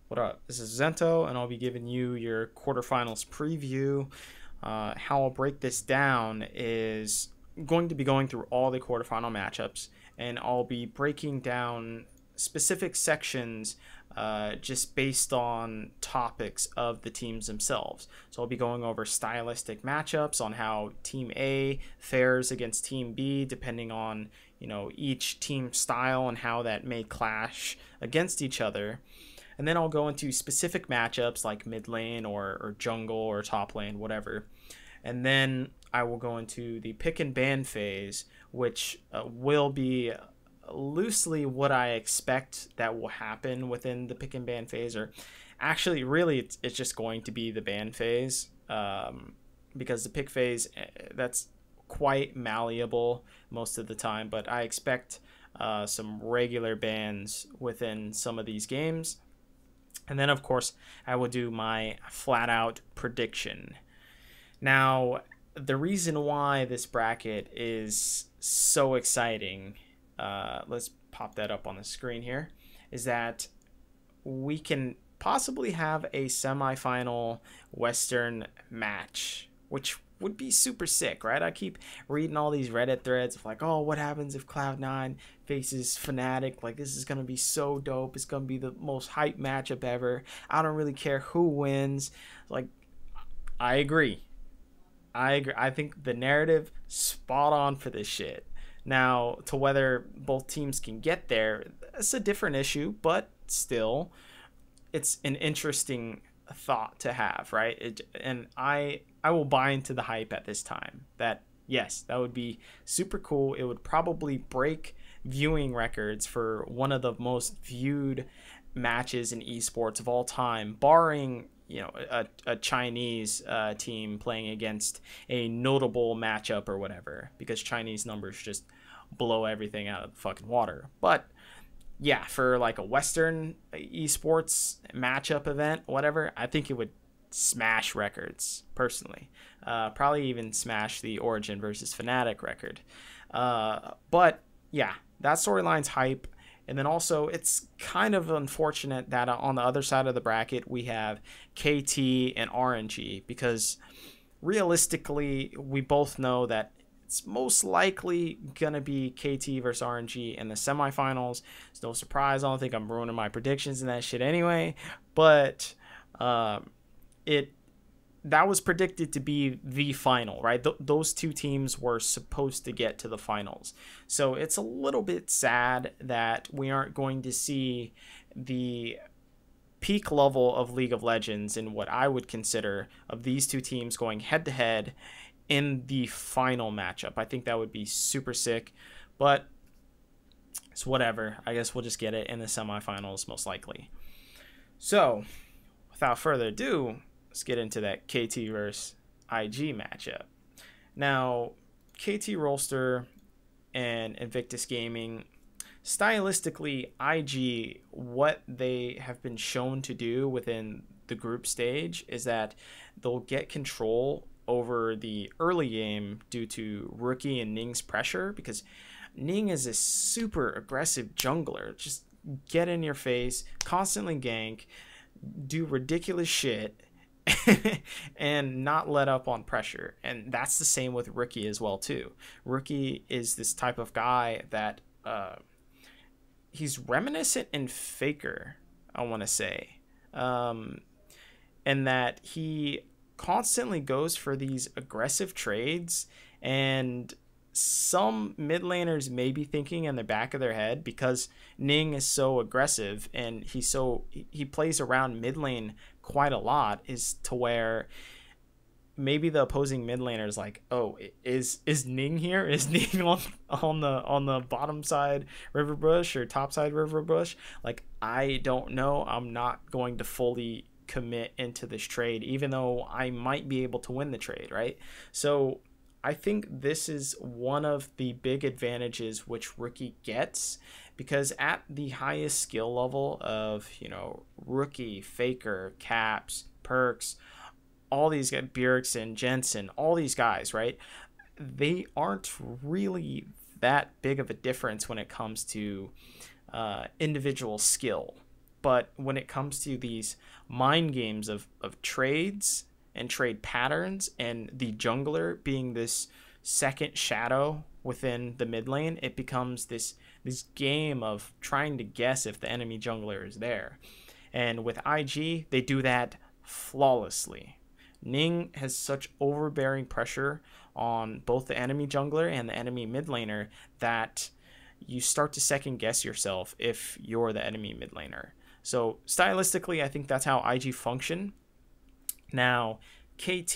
What up? This is Zento, and I'll be giving you your quarterfinals preview. How I'll break this down is going to be going through all the quarterfinal matchups, and I'll be breaking down specific sections just based on topics of the teams themselves. So I'll be going over stylistic matchups on how Team A fares against Team B, depending on each team style and how that may clash against each other. And then I'll go into specific matchups like mid lane or jungle or top lane, whatever. And then I will go into the pick and ban phase, which will be loosely what I expect that will happen within the pick and ban phase. Or actually, really, it's just going to be the ban phase, because the pick phase, that's quite malleable most of the time. But I expect some regular bans within some of these games. And then, of course, I will do my flat out prediction. Now, the reason why this bracket is so exciting, let's pop that up on the screen here, is that we can possibly have a semifinal Western match, which would be super sick, right? I keep reading all these Reddit threads of like, oh, what happens if Cloud9 faces Fnatic? Like, this is going to be so dope. It's going to be the most hype matchup ever. I don't really care who wins. Like, I agree. I think the narrative spot on for this shit. Now, to whether both teams can get there, that's a different issue, but still, it's an interesting thought to have, right? And I will buy into the hype at this time. That yes, that would be super cool. It would probably break viewing records for one of the most viewed matches in esports of all time, barring a Chinese team playing against a notable matchup or whatever, because Chinese numbers just blow everything out of the fucking water. But yeah, for like a Western esports matchup event, whatever, I think it would smash records personally. Probably even smash the Origin versus Fnatic record. But yeah, that storyline's hype. And then also, it's kind of unfortunate that on the other side of the bracket, we have KT and RNG, because realistically, we both know that it's most likely going to be KT versus RNG in the semifinals. It's no surprise. I don't think I'm ruining my predictions and that shit anyway. But it that was predicted to be the final, right? Those two teams were supposed to get to the finals. So it's a little bit sad that we aren't going to see the peak level of League of Legends in what I would consider of these two teams going head to head in the final matchup. I think that would be super sick, but it's whatever. I guess we'll just get it in the semifinals most likely. So without further ado, let's get into that KT versus IG matchup. Now, KT Rolster and Invictus Gaming, stylistically, IG, what they have been shown to do within the group stage is that they'll get control over the early game due to Rookie and Ning's pressure, because Ning is a super aggressive jungler. Just get in your face, constantly gank, do ridiculous shit, and not let up on pressure. And that's the same with Rookie as well too. Rookie is this type of guy that he's reminiscent in Faker, I want to say, and that he constantly goes for these aggressive trades, and some mid laners may be thinking in the back of their head, because Ning is so aggressive and he plays around mid lane quite a lot, is to where maybe the opposing mid laner is like, oh, is Ning here? Is Ning on the bottom side river bush or top side river bush? Like, I don't know. I'm not going to fully commit into this trade, even though I might be able to win the trade, right? So I think this is one of the big advantages which Rookie gets, because at the highest skill level of, Rookie, Faker, Caps, Perks, all these guys, Bjergsen, Jensen, all these guys, right? They aren't really that big of a difference when it comes to individual skill. But when it comes to these mind games of trades and trade patterns, and the jungler being this second shadow within the mid lane, it becomes this game of trying to guess if the enemy jungler is there. And with IG, they do that flawlessly. Ning has such overbearing pressure on both the enemy jungler and the enemy mid laner that you start to second guess yourself if you're the enemy mid laner. So stylistically, I think that's how IG function. Now, KT,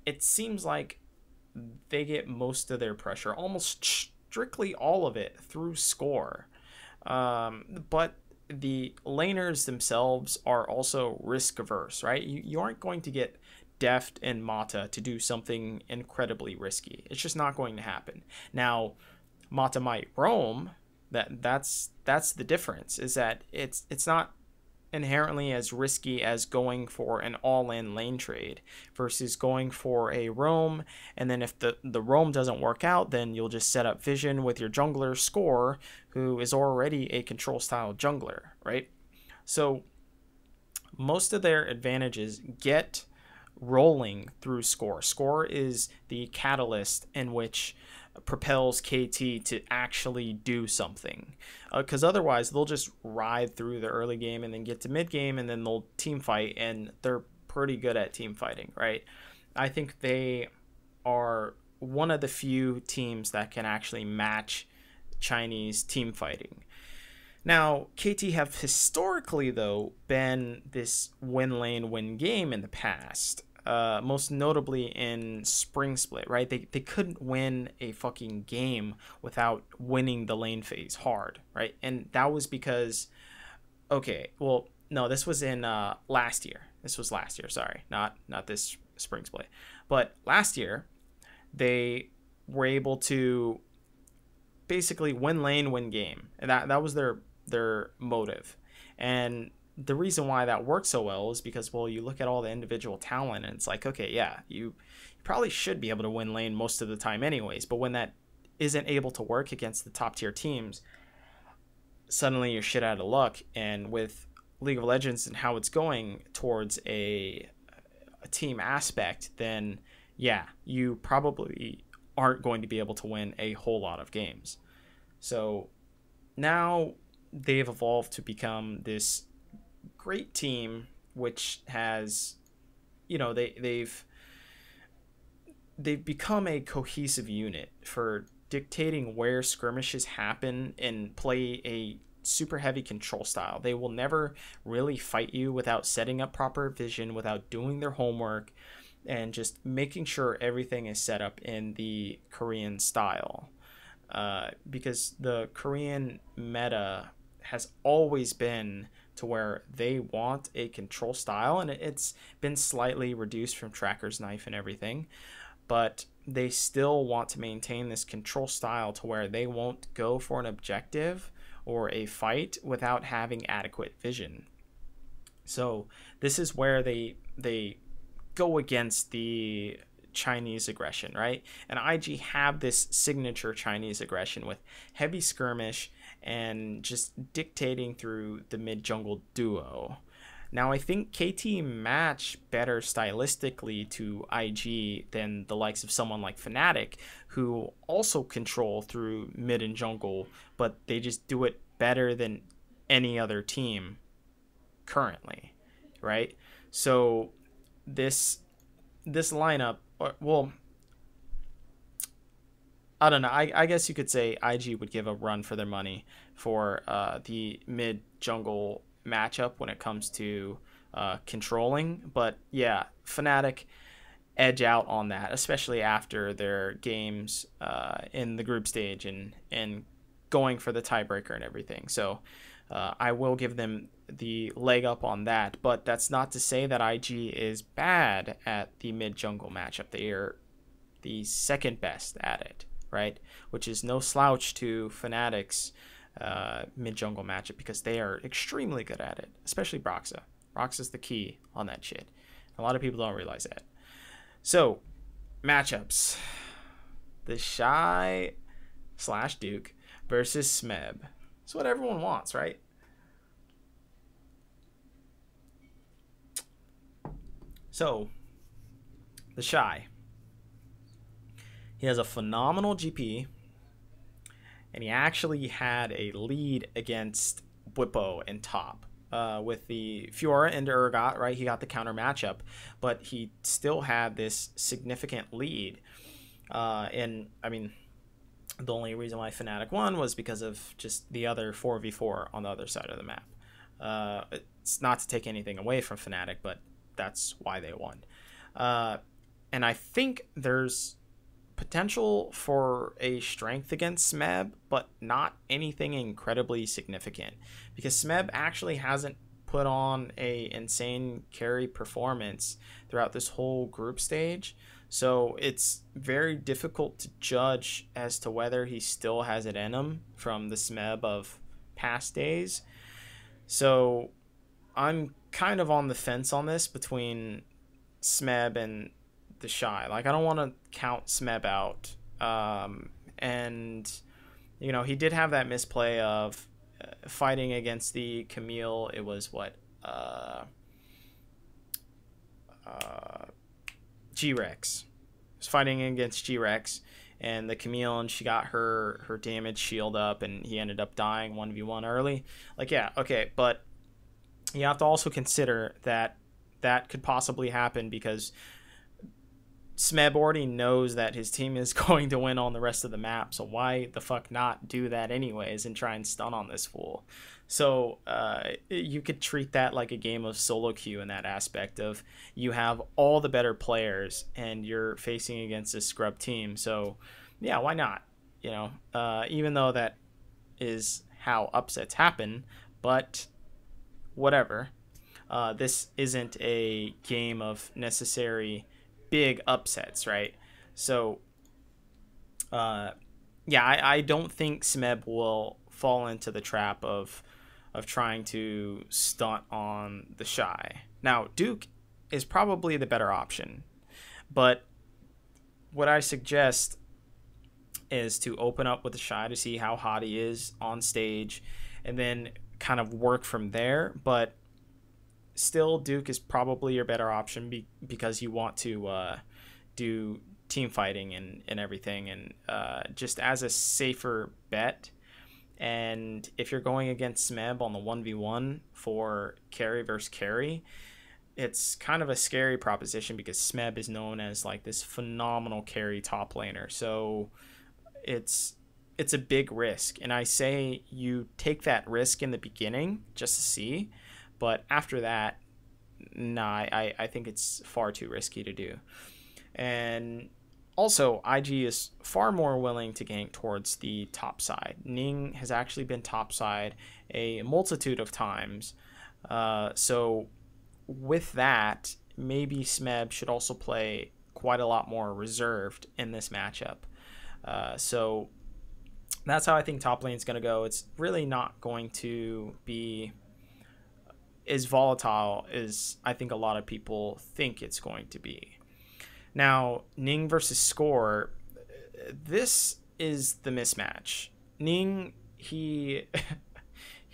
it seems like they get most of their pressure, almost strictly all of it, through score. But the laners themselves are also risk averse, right? You aren't going to get Deft and Mata to do something incredibly risky. It's just not going to happen. Now, Mata might roam. That's the difference. Is that it's not inherently as risky as going for an all-in lane trade versus going for a roam, and then if the roam doesn't work out, then you'll just set up vision with your jungler Score, who is already a control style jungler, right? So most of their advantages get rolling through Score. Score is the catalyst in which propels KT to actually do something, because otherwise they'll just ride through the early game and then get to mid game and then they'll team fight, and they're pretty good at team fighting, right? I think they are one of the few teams that can actually match Chinese team fighting. Now, KT have historically, though, been this win lane, win game in the past. Most notably in Spring Split, right? They couldn't win a fucking game without winning the lane phase hard, right? And that was because, okay, well, no, this was in last year. This was last year, sorry, not this Spring Split. But last year, they were able to basically win lane, win game. And that was their motive. And the reason why that works so well is because, well, you look at all the individual talent and it's like, okay, yeah, you probably should be able to win lane most of the time anyways, but when that isn't able to work against the top tier teams, suddenly you're shit out of luck. And with League of Legends and how it's going towards a team aspect, then yeah, you probably aren't going to be able to win a whole lot of games. So now they've evolved to become this great team, which has, you know, they've become a cohesive unit for dictating where skirmishes happen and play a super heavy control style. They will never really fight you without setting up proper vision, without doing their homework, and just making sure everything is set up in the Korean style. Because the Korean meta has always been to where they want a control style, and it's been slightly reduced from Tracker's Knife and everything, but they still want to maintain this control style to where they won't go for an objective or a fight without having adequate vision. So this is where they go against the Chinese aggression, right? And IG have this signature Chinese aggression with heavy skirmish and just dictating through the mid jungle duo. Now, I think KT match better stylistically to IG than the likes of someone like Fnatic, who also control through mid and jungle, but they just do it better than any other team currently, right? So this lineup, well, I don't know. I guess you could say IG would give a run for their money for the mid jungle matchup when it comes to controlling. But yeah, Fnatic edge out on that, especially after their games in the group stage and going for the tiebreaker and everything. So I will give them the leg up on that. But that's not to say that IG is bad at the mid jungle matchup. They are the second best at it, right? Which is no slouch to Fnatic's mid jungle matchup, because they are extremely good at it, especially Broxa. Broxa's the key on that shit. A lot of people don't realize that. So, matchups: the Shy / Duke versus Smeb. It's what everyone wants, right? So, the Shy. He has a phenomenal GP, and he actually had a lead against Bwipo in top. With the Fiora and Urgot, right? He got the counter matchup, but he still had this significant lead. And I mean, the only reason why Fnatic won was because of just the other 4v4 on the other side of the map. It's not to take anything away from Fnatic, but that's why they won. And I think there's potential for a strength against Smeb, but not anything incredibly significant, because Smeb actually hasn't put on a insane carry performance throughout this whole group stage. So it's very difficult to judge as to whether he still has it in him from the Smeb of past days. So I'm kind of on the fence on this between Smeb and the Shy. Like, I don't want to count Smeb out. And, you know, he did have that misplay of fighting against the Camille. It was what? G-Rex. He was fighting against G-Rex and the Camille, and she got her damage shield up, and he ended up dying 1v1 early. Like, yeah, okay, but you have to also consider that that could possibly happen because Smeb already knows that his team is going to win on the rest of the map, so why the fuck not do that anyways and try and stun on this fool? So you could treat that like a game of solo queue in that aspect of you have all the better players and you're facing against a scrub team. So yeah, why not? You know, even though that is how upsets happen, but whatever. This isn't a game of necessary big upsets, right? So yeah, I don't think Smeb will fall into the trap of trying to stunt on the Shy. Now, Duke is probably the better option, but what I suggest is to open up with the Shy to see how hot he is on stage and then kind of work from there. But still, Duke is probably your better option because you want to do team fighting and everything, and just as a safer bet. And if you're going against Smeb on the 1v1 for carry versus carry, it's kind of a scary proposition because Smeb is known as like this phenomenal carry top laner. So it's a big risk, and I say you take that risk in the beginning just to see, but after that, nah, I think it's far too risky to do. And also, IG is far more willing to gank towards the top side. Ning has actually been top side a multitude of times. So with that, maybe Smeb should also play quite a lot more reserved in this matchup. So that's how I think top lane is going to go. It's really not going to be as volatile as I think a lot of people think it's going to be. Now, Ning versus Score, this is the mismatch. Ning, he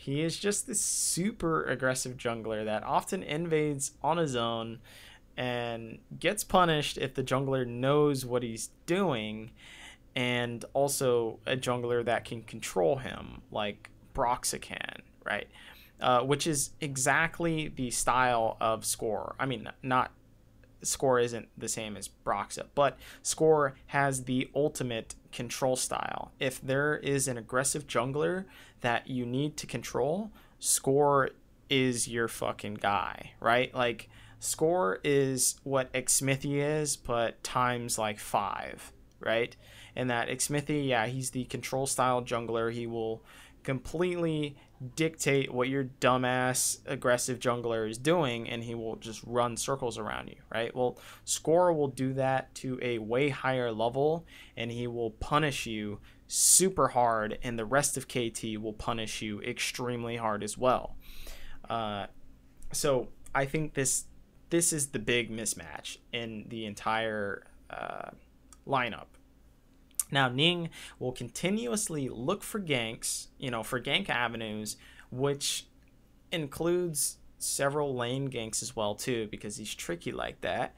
is just this super aggressive jungler that often invades on his own and gets punished if the jungler knows what he's doing, and also a jungler that can control him, like Broxa can, right? Which is exactly the style of Score. I mean, not Score isn't the same as Broxa, but Score has the ultimate control style. If there is an aggressive jungler that you need to control, Score is your fucking guy, right? Like, Score is what Xmithy is, but times like 5, right? And that Xmithy, yeah, he's the control style jungler. He will completely dictate what your dumbass aggressive jungler is doing, and he will just run circles around you, right? Well, Score will do that to a way higher level, and he will punish you super hard, and the rest of KT will punish you extremely hard as well. So I think this is the big mismatch in the entire lineup. Now, Ning will continuously look for ganks, for gank avenues, which includes several lane ganks as well too, because he's tricky like that.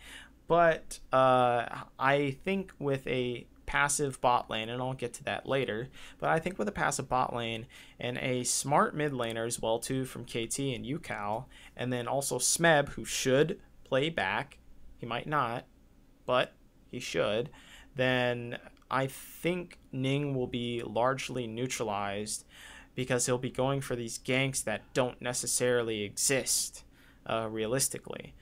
But I think with a passive bot lane, and I'll get to that later, but I think with a passive bot lane and a smart mid laner as well too from KT and UCal, and then also Smeb, who should play back, he might not, but he should, then I think Ning will be largely neutralized because he'll be going for these ganks that don't necessarily exist realistically.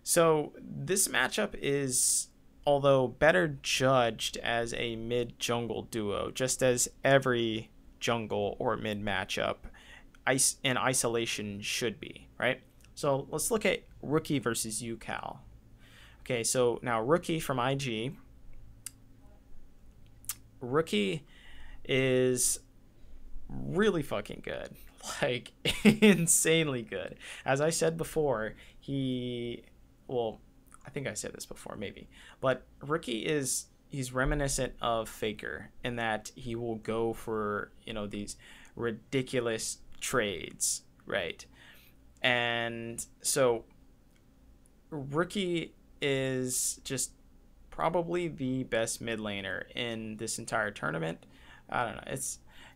So this matchup is, although better judged as a mid jungle duo, just as every jungle or mid matchup in isolation should be, right? So let's look at Rookie versus UCal. Okay, so now Rookie from IG. Rookie is really fucking good. Like, insanely good. As I said before, well, I think I said this before, maybe. But Rookie he's reminiscent of Faker in that he will go for, these ridiculous trades, right? And so Rookie is just probably the best mid laner in this entire tournament. I don't know.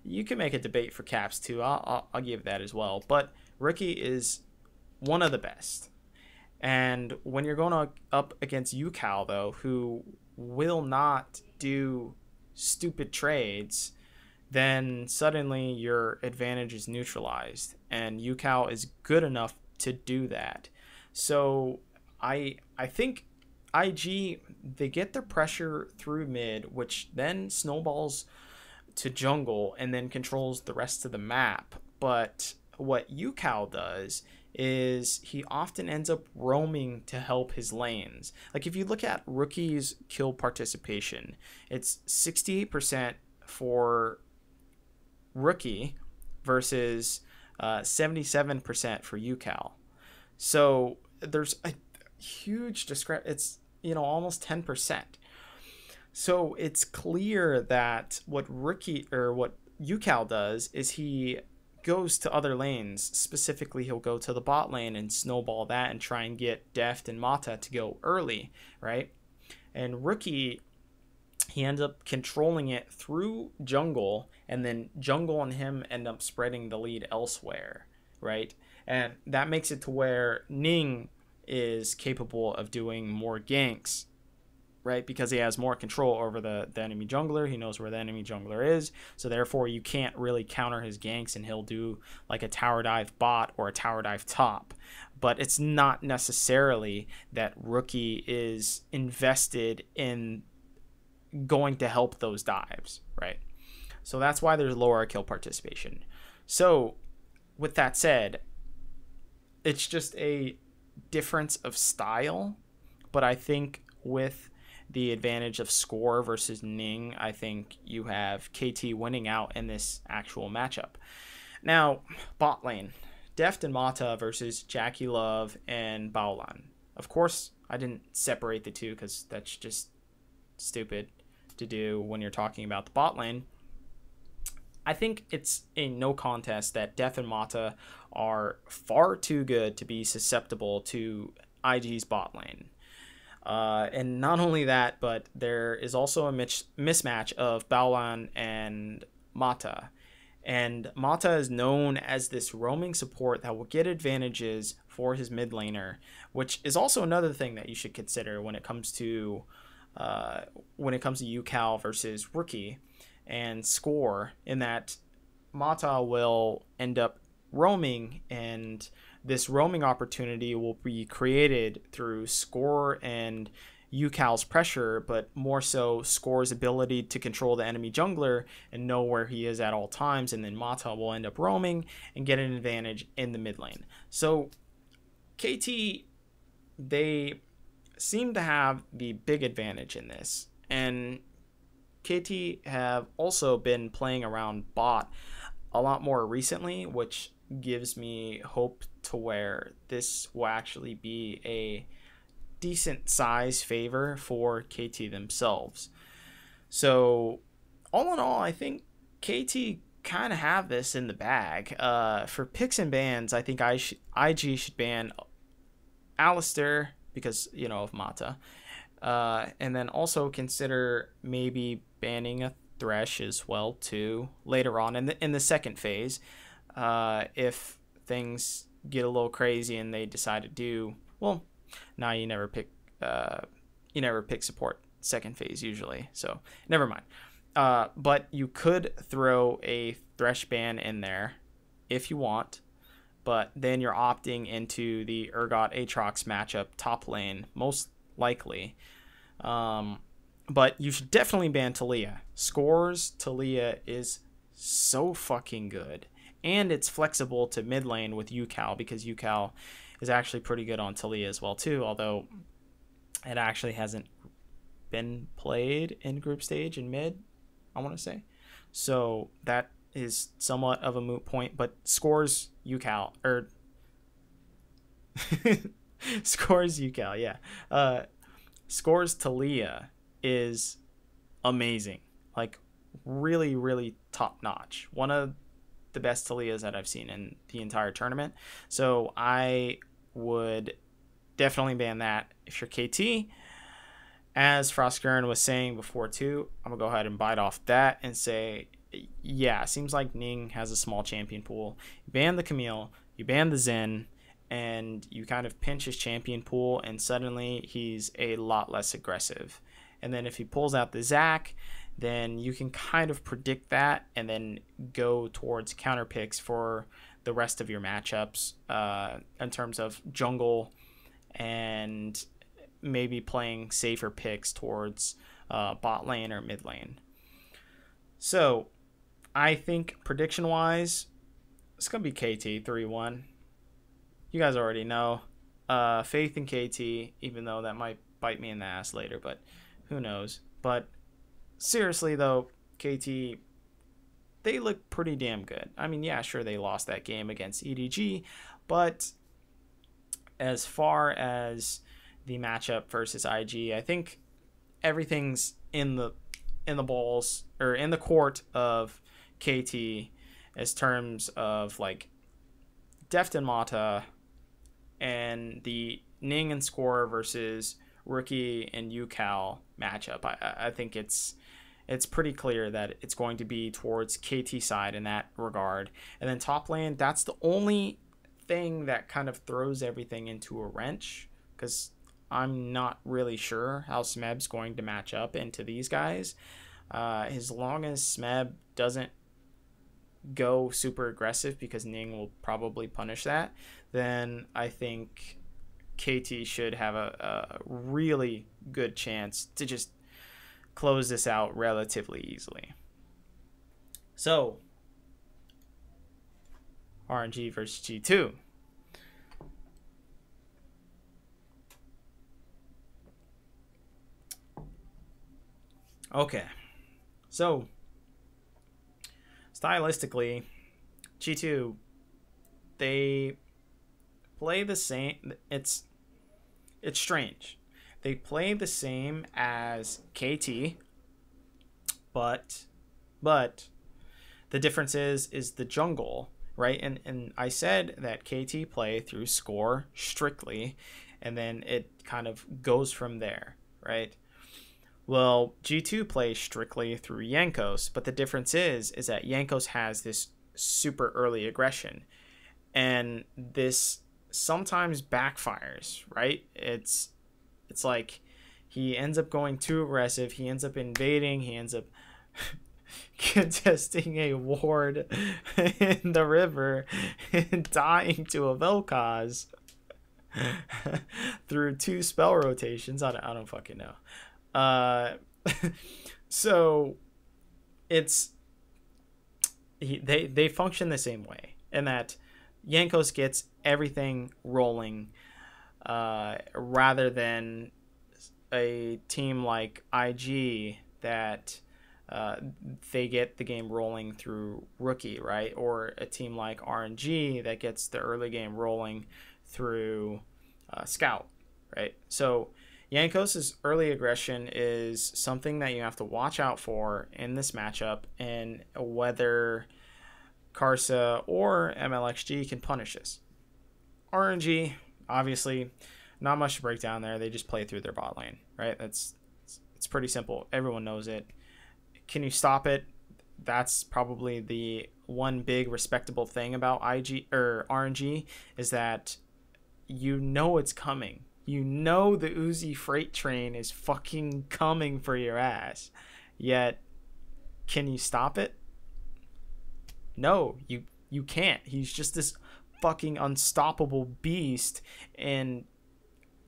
You can make a debate for Caps too. I'll give that as well. But Rookie is one of the best. And when you're going up against UCal, though, who will not do stupid trades, then suddenly your advantage is neutralized. And UCal is good enough to do that. So I think IG, they get their pressure through mid, which then snowballs to jungle and then controls the rest of the map. But what UCal does is he often ends up roaming to help his lanes. Like if you look at Rookie's kill participation, it's 68% for Rookie versus 77% for UCal. So there's a huge discrepancy. It's almost 10%. So it's clear that what UCal does is he goes to other lanes. Specifically, he'll go to the bot lane and snowball that and try and get Deft and Mata to go early, right? And Rookie, he ends up controlling it through jungle, and then jungle and him end up spreading the lead elsewhere, right? And that makes it to where Ning is capable of doing more ganks, right? Because he has more control over the enemy jungler. He knows where the enemy jungler is. So therefore, you can't really counter his ganks, and he'll do like a tower dive bot or a tower dive top. But it's not necessarily that Rookie is invested in going to help those dives, right? So that's why there's lower kill participation. So with that said, it's just a difference of style, but I think with the advantage of score versus Ning, I think you have KT winning out in this actual matchup. Now, bot lane, Deft and Mata versus Jackie Love and Baolan. Of course, I didn't separate the two because that's just stupid to do when you're talking about the bot lane. I think it's a no contest that Def and Mata are far too good to be susceptible to IG's bot lane. And not only that, but there is also a mismatch of Baolan and Mata. And Mata is known as this roaming support that will get advantages for his mid laner, which is also another thing that you should consider when it comes to UCal versus Rookie and score, in that Mata will end up roaming, and this roaming opportunity will be created through score and UCal's pressure, but more so score's ability to control the enemy jungler and know where he is at all times, and then Mata will end up roaming and get an advantage in the mid lane. So KT, they seem to have the big advantage in this, and KT have also been playing around bot a lot more recently, which gives me hope to where this will actually be a decent size favor for KT themselves. So all in all, I think KT kind of have this in the bag. For picks and bans, I think IG should ban Alistair because, of Mata. And then also consider maybe banning a Thresh as well too later on in the second phase, if things get a little crazy and they decide to do well. Now you never pick support second phase usually, so never mind. But you could throw a Thresh ban in there if you want, but then you're opting into the Urgot Aatrox matchup top lane most likely. But you should definitely ban Talia. Scores Talia is so fucking good. And it's flexible to mid lane with UCal because UCal is actually pretty good on Talia as well too, although it actually hasn't been played in group stage in mid, I want to say. So that is somewhat of a moot point, but scores UCal or scores UCal, yeah. Scores Talia is amazing, like really, really top notch. One of the best Talias that I've seen in the entire tournament. So I would definitely ban that if you're KT. As Frostgurn was saying before too, I'm gonna go ahead and bite off that and say, yeah, it seems like Ning has a small champion pool. You ban the Camille, you ban the Zen, and you kind of pinch his champion pool, and suddenly he's a lot less aggressive. And then if he pulls out the Zac, then you can kind of predict that and then go towards counter picks for the rest of your matchups, in terms of jungle and maybe playing safer picks towards bot lane or mid lane. So I think prediction wise, it's going to be KT 3-1. You guys already know. Faith in KT, even though that might bite me in the ass later, but who knows. But seriously though, KT, they look pretty damn good. I mean, yeah, sure, they lost that game against EDG, but as far as the matchup versus IG, I think everything's in the balls or in the court of KT as terms of like Deft and Mata and the Ning and Score versus Rookie and UCal matchup. I think it's pretty clear that it's going to be towards KT side in that regard. And then top lane, that's the only thing that kind of throws everything into a wrench, because I'm not really sure how Smeb's going to match up into these guys. As long as Smeb doesn't go super aggressive, because Ning will probably punish that, then I think KT should have a really good chance to just close this out relatively easily. So, RNG versus G2. Okay, so stylistically, G2, they play the same. It's strange. They play the same as KT, but the difference is the jungle, right? And I said that KT play through Score strictly, and then it kind of goes from there, right? Well, G2 plays strictly through Jankos, but the difference is that Jankos has this super early aggression, and this sometimes backfires, right? It's like he ends up going too aggressive, he ends up invading, he ends up contesting a ward in the river and dying to a Vel'Koz through 2 spell rotations. I don't fucking know. So it's they function the same way, in that Jankos gets everything rolling, rather than a team like IG that they get the game rolling through Rookie, right? Or a team like RNG that gets the early game rolling through Scout, right? So Jankos' early aggression is something that you have to watch out for in this matchup, and whether Karsa or MLXG can punish this. RNG, obviously, not much to break down there. They just play through their bot lane, right? It's pretty simple. Everyone knows it. Can you stop it? That's probably the one big respectable thing about IG or RNG is that you know it's coming. You know the Uzi freight train is fucking coming for your ass. Yet, can you stop it? No, you can't. He's just this fucking unstoppable beast, and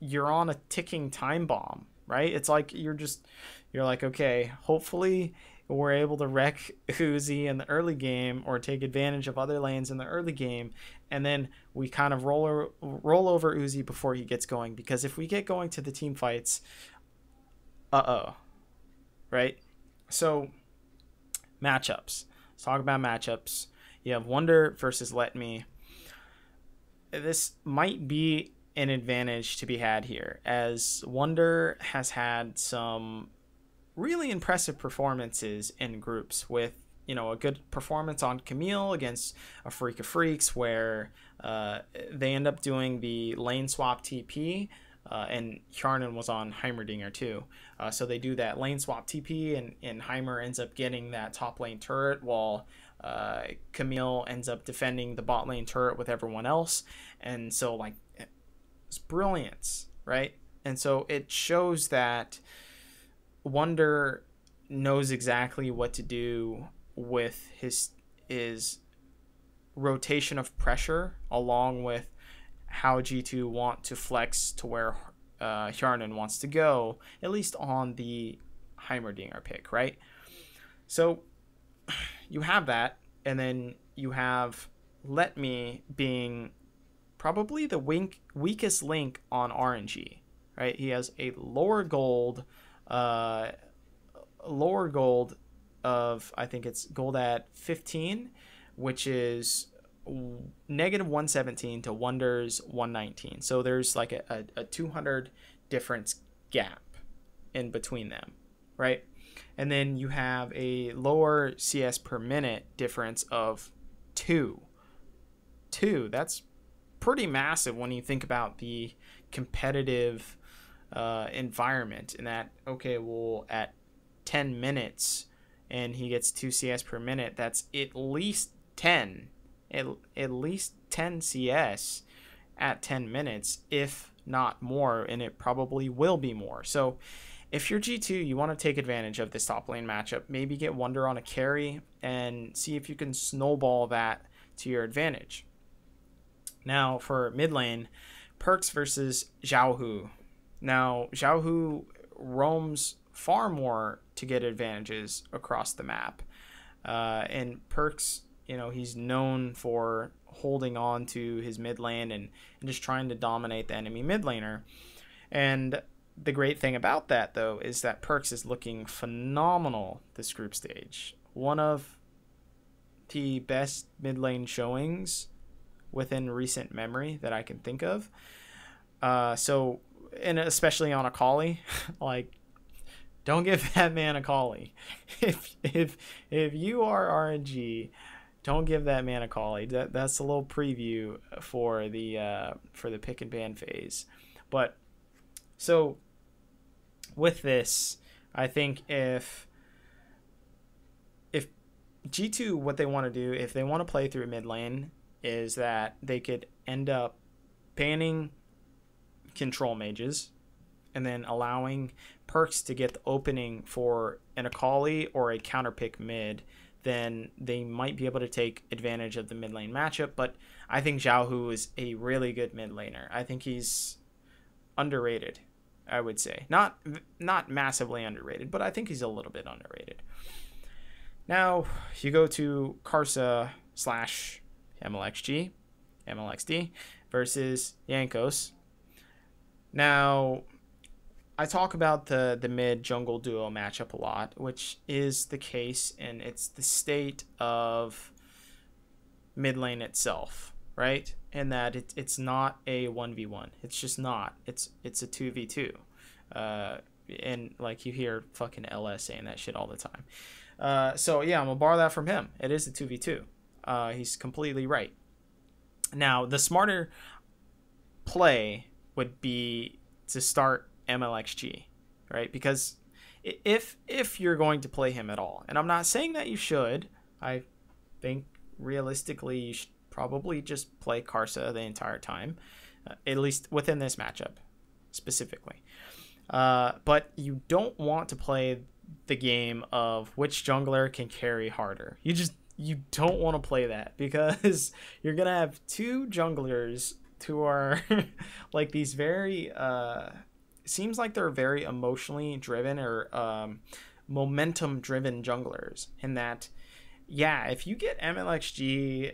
you're on a ticking time bomb, right? It's like you're like, okay, hopefully we're able to wreck Uzi in the early game or take advantage of other lanes in the early game, and then we kind of roll over Uzi before he gets going. Because if we get going to the team fights, right? So matchups. Let's talk about matchups. You have Wonder versus Let Me. This might be an advantage to be had here, as Wonder has had some really impressive performances in groups with, a good performance on Camille against a Freak of Freaks where they end up doing the lane swap TP, and Hjarnan was on Heimerdinger too. So they do that lane swap TP, and Heimer ends up getting that top lane turret while Camille ends up defending the bot lane turret with everyone else. And so, like, it's brilliance, right? And so it shows that Wonder knows exactly what to do with his rotation of pressure, along with how G2 want to flex to where Hjarnan wants to go, at least on the Heimerdinger pick, right? So you have that, and then you have Let Me being probably the weakest link on RNG, right? He has a lower gold of, I think it's gold at 15, which is negative 117 to Wonder's 119. So there's like a 200 difference gap in between them, right? And then you have a lower CS per minute difference of 2. That's pretty massive when you think about the competitive environment, and that, okay, well, at 10 minutes and he gets 2 CS per minute, that's at least 10 CS at 10 minutes, if not more, and it probably will be more. So if you're G2, you want to take advantage of this top lane matchup, maybe get Wonder on a carry and see if you can snowball that to your advantage. Now for mid lane, Perks versus Xiaohu. Now Xiaohu roams far more to get advantages across the map, and Perks, he's known for holding on to his mid lane and just trying to dominate the enemy mid laner. And the great thing about that, though, is that Perks is looking phenomenal this group stage. One of the best mid lane showings within recent memory that I can think of. So, and especially on Akali, like, don't give that man Akali. If you are RNG, don't give that man Akali. That's a little preview for the pick and ban phase. But so with this, I think if G2, what they want to do, if they want to play through mid lane, is that they could end up banning control mages and then allowing Perks to get the opening for an Akali or a counter pick mid. Then they might be able to take advantage of the mid lane matchup. But I think Xiaohu is a really good mid laner. I think he's underrated, I would say. Not massively underrated, but I think he's a little bit underrated. Now you go to Karsa / MLXD versus Jankos. Now, I talk about the mid jungle duo matchup a lot, which is the case, and it's the state of mid lane itself, right? And that it's not a 1v1. It's just not. It's a 2v2. And like you hear fucking LS saying that shit all the time. So yeah, I'm gonna borrow that from him. It is a 2v2. He's completely right. Now, the smarter play would be to start MLXG, right? Because if you're going to play him at all, and I'm not saying that you should, I think realistically you should probably just play Karsa the entire time, at least within this matchup specifically. But you don't want to play the game of which jungler can carry harder. You don't want to play that, because you're gonna have two junglers who are like these very seems like they're very emotionally driven or momentum driven junglers, in that, yeah, if you get MLXG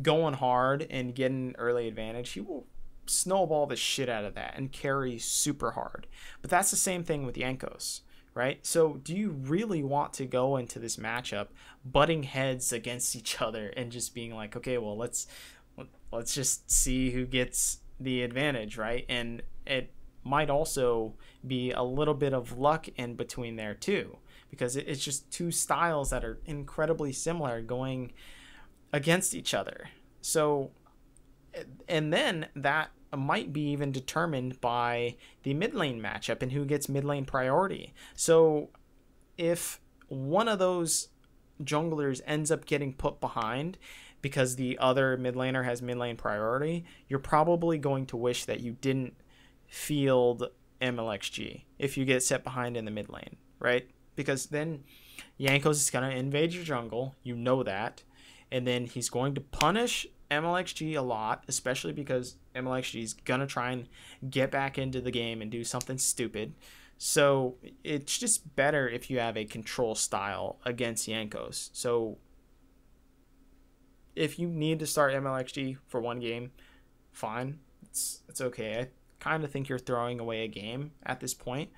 going hard and get an early advantage, he will snowball the shit out of that and carry super hard. But that's the same thing with Jankos, right? So do you really want to go into this matchup butting heads against each other and just being like, okay, well, let's just see who gets the advantage, right? And it might also be a little bit of luck in between there too, because it's just two styles that are incredibly similar going against each other. So, and then that might be even determined by the mid lane matchup and who gets mid lane priority. So if one of those junglers ends up getting put behind because the other mid laner has mid lane priority, you're probably going to wish that you didn't field MLXG if you get set behind in the mid lane, right? Because then Jankos is going to invade your jungle, you know that, and then he's going to punish MLXG a lot, especially because MLXG is going to try and get back into the game and do something stupid. So it's just better if you have a control style against Jankos. So if you need to start MLXG for one game, fine. It's okay. I kind of think you're throwing away a game at this point.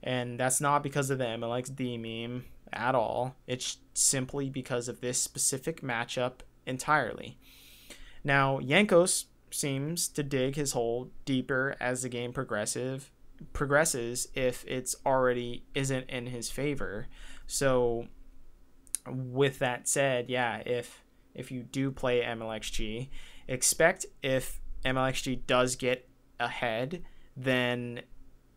And that's not because of the MLXD meme at all. It's simply because of this specific matchup entirely. Now, Jankos seems to dig his hole deeper as the game progresses if it's already isn't in his favor. So with that said, yeah, if you do play MLXG, expect if MLXG does get ahead, then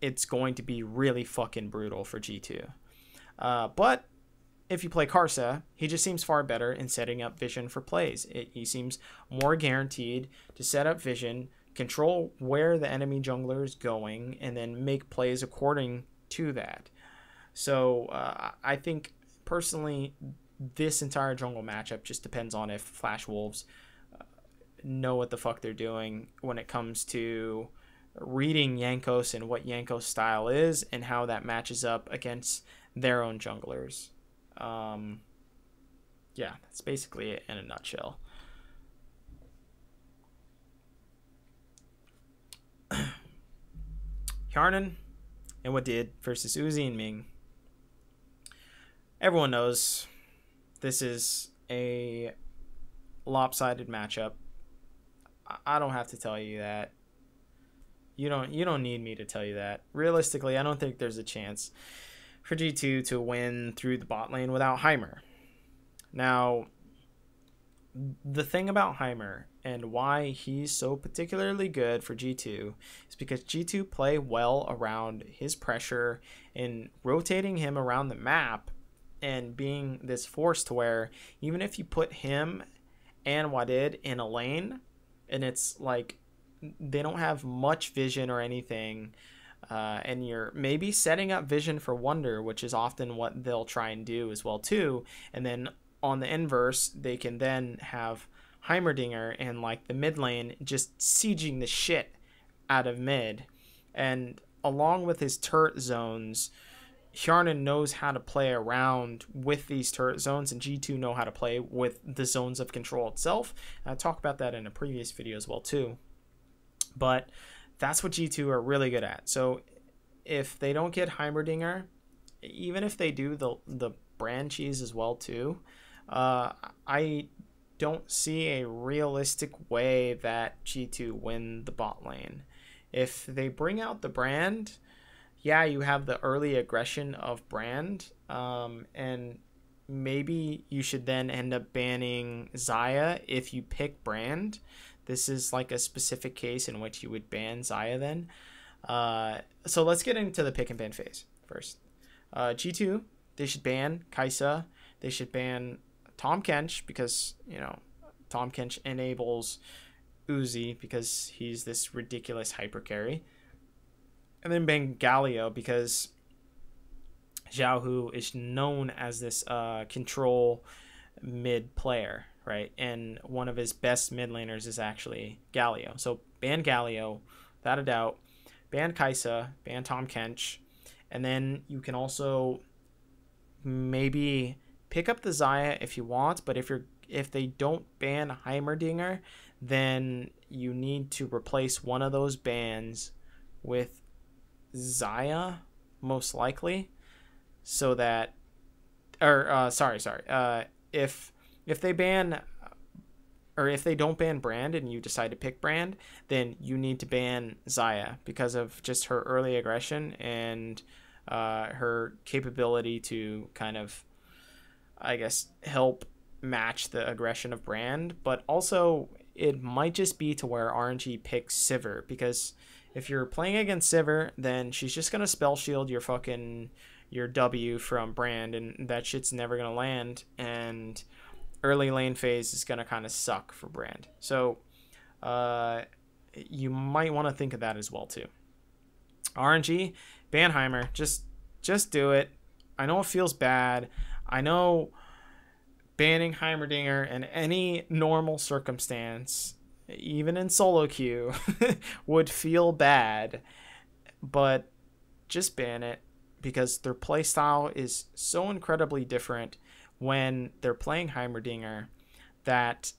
it's going to be really fucking brutal for G2. But if you play Karsa, he just seems far better in setting up vision for plays. He seems more guaranteed to set up vision, control where the enemy jungler is going, and then make plays according to that. So I think personally, this entire jungle matchup just depends on if Flash Wolves know what the fuck they're doing when it comes to reading Jankos and what Jankos' style is and how that matches up against their own junglers. Yeah, that's basically it in a nutshell. Hjarnan and Wadid versus Uzi and Ming. Everyone knows this is a lopsided matchup. I don't have to tell you that. You don't need me to tell you that. Realistically, I don't think there's a chance for G2 to win through the bot lane without Heimer. Now, the thing about Heimer and why he's so particularly good for G2 is because G2 play well around his pressure and rotating him around the map and being this force to where even if you put him and Wadid in a lane and it's like they don't have much vision or anything, and you're maybe setting up vision for Wonder, which is often what they'll try and do as well too, and then on the inverse they can then have Heimerdinger in like the mid lane just sieging the shit out of mid, and along with his turret zones, Hjarnan knows how to play around with these turret zones, and G2 know how to play with the zones of control itself. I talked about that in a previous video as well too. But that's what G2 are really good at. So if they don't get Heimerdinger, even if they do the brand cheese as well too, I don't see a realistic way that G2 win the bot lane. If they bring out the brand, yeah, you have the early aggression of brand, and maybe you should then end up banning Xayah if you pick Brand. This is like a specific case in which you would ban Xayah then. So let's get into the pick and ban phase first. G2, they should ban Kai'Sa. They should ban Tahm Kench because, Tahm Kench enables Uzi because he's this ridiculous hyper carry. And then ban Galio because Xiaohu is known as this control mid player, right? And one of his best mid laners is actually Galio. So ban Galio, without a doubt. Ban Kai'Sa, ban Tahm Kench. And then you can also maybe pick up the Xayah if you want, but if they don't ban Heimerdinger, then you need to replace one of those bans with Xayah, most likely, so that, or sorry, if they ban, or if they don't ban Brand and you decide to pick Brand, then you need to ban Xayah because of just her early aggression and her capability to kind of, I guess, help match the aggression of Brand. But also, it might just be to where RNG picks Sivir, because if you're playing against Sivir, then she's just gonna spell shield your W from Brand, and that shit's never gonna land. And early lane phase is gonna kind of suck for Brand. So you might want to think of that as well too. RNG, ban Heimer. Just do it. I know it feels bad. I know banning Heimerdinger in any normal circumstance, even in solo queue, would feel bad, but just ban it because their playstyle is so incredibly different when they're playing Heimerdinger that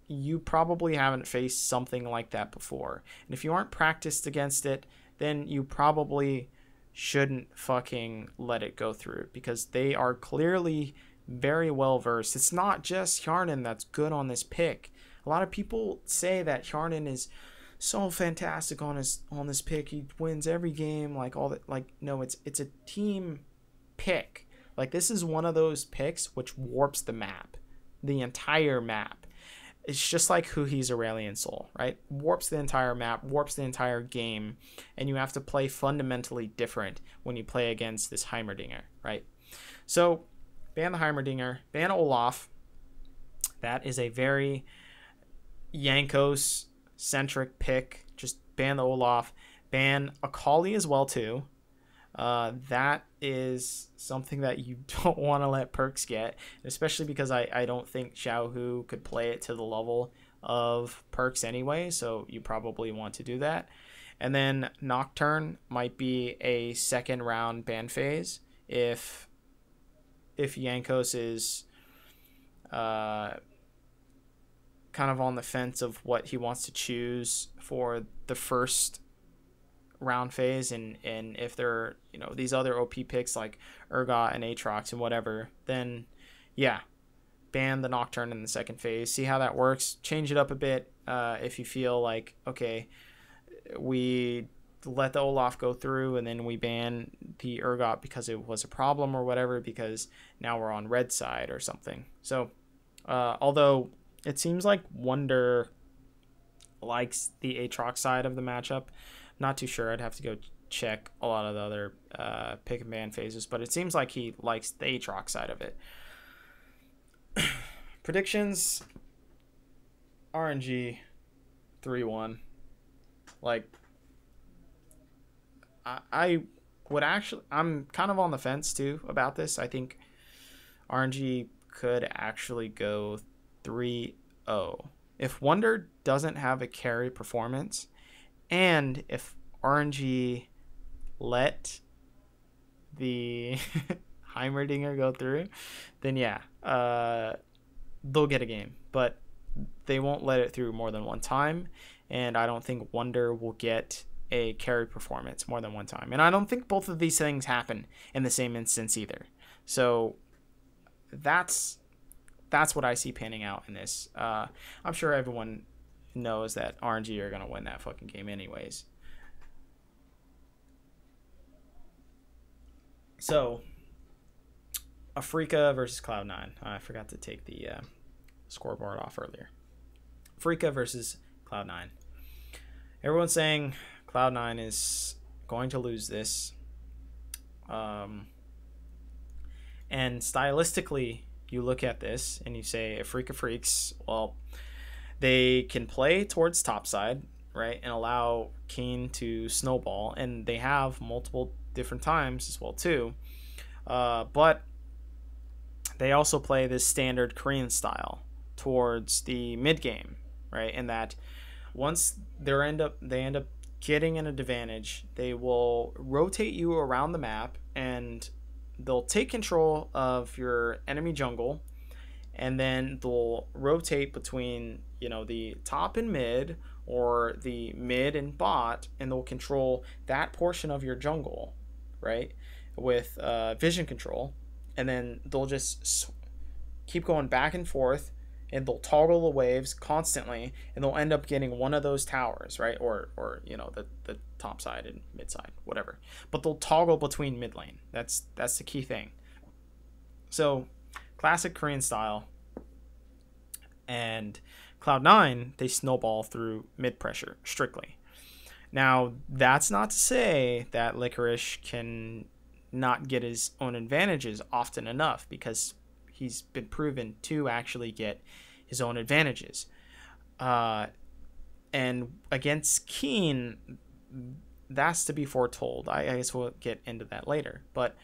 you probably haven't faced something like that before. And if you aren't practiced against it, then you probably shouldn't fucking let it go through, because they are clearly very well versed. It's not just Hjarnan that's good on this pick. A lot of people say that Hjarnan is so fantastic on this pick. He wins every game, like all that. Like, no, it's a team pick. Like, this is one of those picks which warps the map, the entire map. It's just like Huhi's Aurelion Soul, right? Warps the entire map, warps the entire game, and you have to play fundamentally different when you play against this Heimerdinger, right? So, ban the Heimerdinger, ban Olaf. That is a very Jankos-centric pick. Just ban the Olaf. Ban Akali as well, too. That is something that you don't want to let Perks get, especially because I don't think Xiaohu could play it to the level of Perks anyway, so you probably want to do that. And then Nocturne might be a second round ban phase if Jankos is kind of on the fence of what he wants to choose for the first round phase, and if there are these other OP picks like Urgot and Aatrox and whatever, then yeah, ban the Nocturne in the second phase, see how that works, change it up a bit. If you feel like, okay, we let the Olaf go through and then we ban the Urgot because it was a problem or whatever, because now we're on red side or something. So although it seems like Wonder likes the Aatrox side of the matchup, not too sure. I'd have to go check a lot of the other pick and ban phases, but it seems like he likes the Aatrox side of it. Predictions: RNG 3-1. Like, I would actually, I'm kind of on the fence too about this. I think RNG could actually go 3-0 if Wonder doesn't have a carry performance. And if RNG let the Heimerdinger go through, then yeah, they'll get a game. But they won't let it through more than one time. And I don't think Wonder will get a carry performance more than one time. And I don't think both of these things happen in the same instance either. So that's what I see panning out in this. I'm sure everyone knows that RNG are going to win that fucking game anyways. So Afrika versus Cloud9. I forgot to take the scoreboard off earlier. Afrika versus Cloud9. Everyone's saying Cloud9 is going to lose this. And stylistically, you look at this and you say, Afrika Freaks, well, they can play towards topside, right, and allow Keen to snowball, and they have multiple different times as well too. But they also play this standard Korean style towards the mid game, right? And that once they end up getting an advantage, they will rotate you around the map and they'll take control of your enemy jungle, and then they'll rotate between, you know, the top and mid, or the mid and bot, and they'll control that portion of your jungle, right, with vision control, and then they'll just keep going back and forth, and they'll toggle the waves constantly, and they'll end up getting one of those towers, right, or you know, the top side and mid side, whatever, but they'll toggle between mid lane. That's the key thing. So classic Korean style. And Cloud9, they snowball through mid pressure strictly. Now, that's not to say that Licorice can not get his own advantages often enough, because he's been proven to actually get his own advantages. And against Keen, that's to be foretold. I guess we'll get into that later. But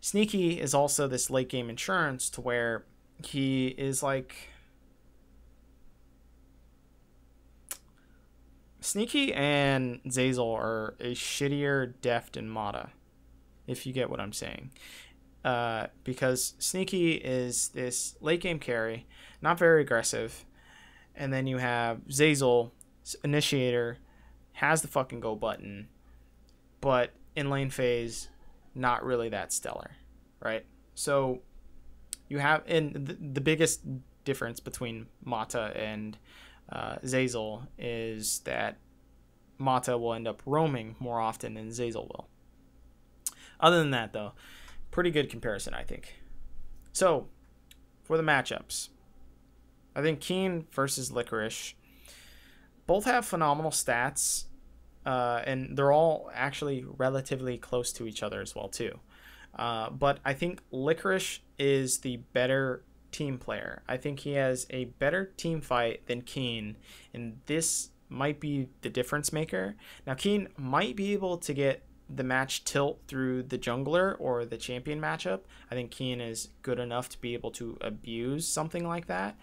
Sneaky is also this late game insurance, to where he is like... Sneaky and Zazel are a shittier Deft and Mata, if you get what I'm saying. Because Sneaky is this late game carry, not very aggressive, and then you have Zazel, initiator, has the fucking go button, but in lane phase, not really that stellar, right? So you have, and the biggest difference between Mata and Zazel is that Mata will end up roaming more often than Zazel will. Other than that, though, pretty good comparison, I think. So, for the matchups, I think Keen versus Licorice both have phenomenal stats, and they're all actually relatively close to each other as well, too. But I think Licorice is the better team player. I think he has a better team fight than Keen, and this might be the difference maker. Now, Keen might be able to get the match tilt through the jungler or the champion matchup. I think Keen is good enough to be able to abuse something like that.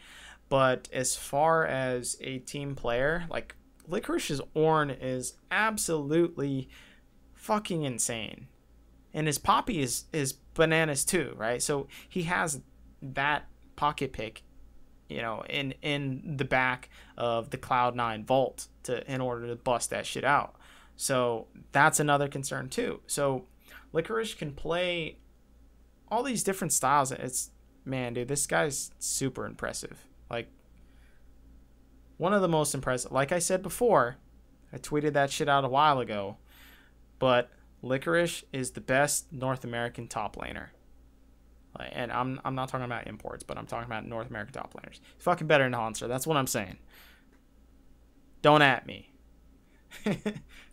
But as far as a team player, like, Licorice's Ornn is absolutely fucking insane. And his Poppy is bananas too, right? So he has that pocket pick, you know, in the back of the Cloud9 vault in order to bust that shit out. So that's another concern too. So Licorice can play all these different styles. It's, man, dude, this guy's super impressive. Like, one of the most impressive. Like I said before, I tweeted that shit out a while ago, but Licorice is the best North American top laner. And I'm not talking about imports, but I'm talking about North American top laners. He's fucking better than Hanser. That's what I'm saying. Don't at me.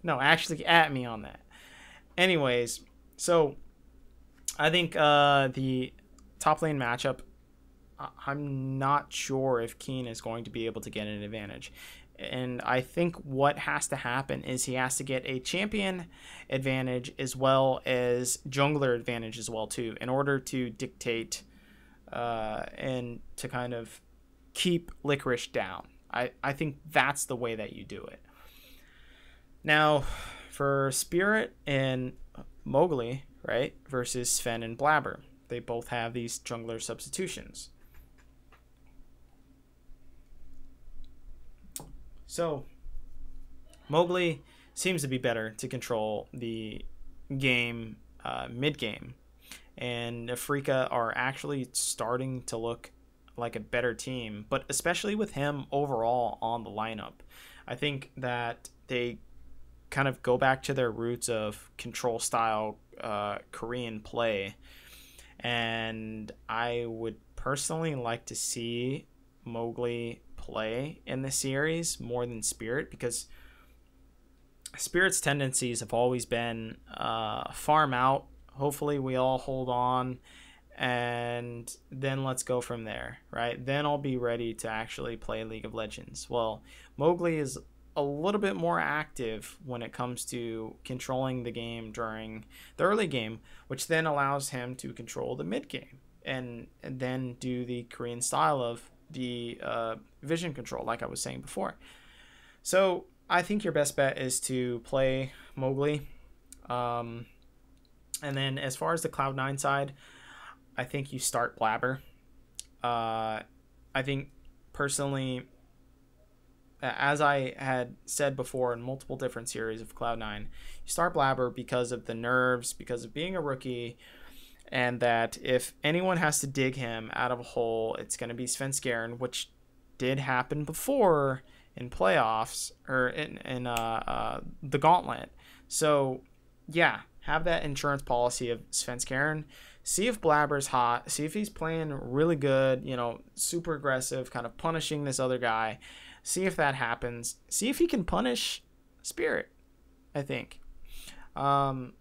No, actually at me on that. Anyways, so I think the top lane matchup, I'm not sure if Keen is going to be able to get an advantage. And I think what has to happen is he has to get a champion advantage as well as jungler advantage as well too, in order to dictate and to kind of keep Licorice down. I think that's the way that you do it. Now, for Spirit and Mowgli, right, versus Sven and Blabber, they both have these jungler substitutions. So, Mowgli seems to be better to control the game mid-game. And Afrika are actually starting to look like a better team, but especially with him overall on the lineup. I think that they kind of go back to their roots of control style Korean play. And I would personally like to see Mowgli play in the series more than Spirit, because Spirit's tendencies have always been farm out. Hopefully, we all hold on, and then let's go from there, right? Then I'll be ready to actually play League of Legends. Well, Mowgli is a little bit more active when it comes to controlling the game during the early game, which then allows him to control the mid game and then do the Korean style of the vision control, like I was saying before. So I think your best bet is to play Mowgli. Um, and then as far as the Cloud9 side, I think you start Blabber. I think personally, as I had said before in multiple different series of Cloud9, you start Blabber because of the nerves, because of being a rookie, and that if anyone has to dig him out of a hole, it's going to be Svenskeren, which did happen before in playoffs or in the gauntlet. So, yeah, have that insurance policy of Svenskeren. See if Blabber's hot. See if he's playing really good, super aggressive, kind of punishing this other guy. See if that happens. See if he can punish Spirit, I think. But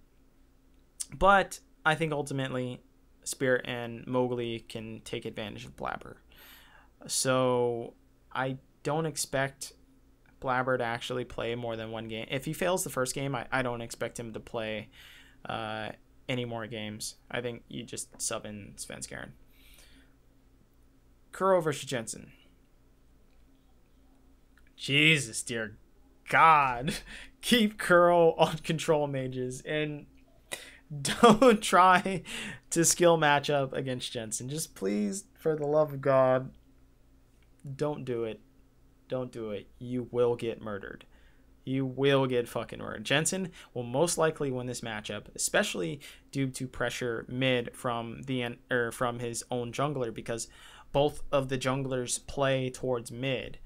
I think ultimately Spirit and Mowgli can take advantage of Blabber. So I don't expect Blabber to actually play more than one game. If he fails the first game, I don't expect him to play any more games. I think you just sub in Svenskeren. Kuro versus Jensen. Jesus, dear God. Keep Kuro on control mages and don't try to skill match up against Jensen. Just please, for the love of God, don't do it. Don't do it. You will get murdered. You will get fucking murdered. Jensen will most likely win this matchup, especially due to pressure mid from from his own jungler, because both of the junglers play towards mid,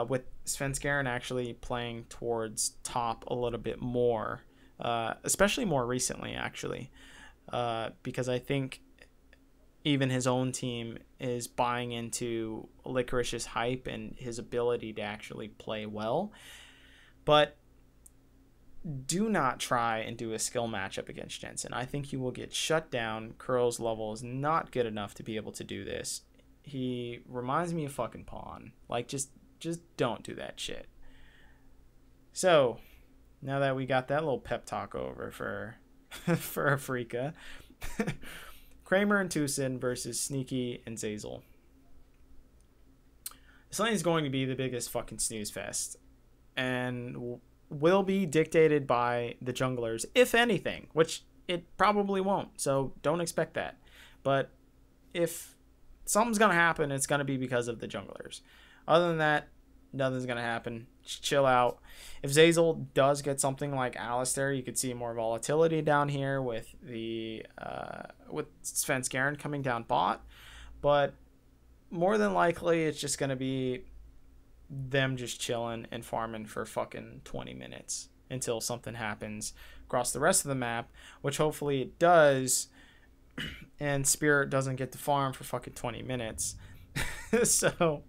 with Svenskeren actually playing towards top a little bit more, especially more recently, actually, because I think even his own team is buying into Licorice's hype and his ability to actually play well. But do not try and do a skill matchup against Jensen. I think you will get shut down. Kuro's level is not good enough to be able to do this. He reminds me of fucking Pawn. Like, just don't do that shit. So, now that we got that little pep talk over for Afrika, Kramer and Tucson versus Sneaky and Zazel. This lane is going to be the biggest fucking snooze fest, and will be dictated by the junglers, if anything, which it probably won't, so don't expect that. But if something's going to happen, it's going to be because of the junglers. Other than that, nothing's going to happen. Just chill out. If Zazel does get something like Alistair, you could see more volatility down here with the with Svenskeren coming down bot. But more than likely, it's just going to be them just chilling and farming for fucking 20 minutes until something happens across the rest of the map, which hopefully it does, and Spirit doesn't get to farm for fucking 20 minutes. So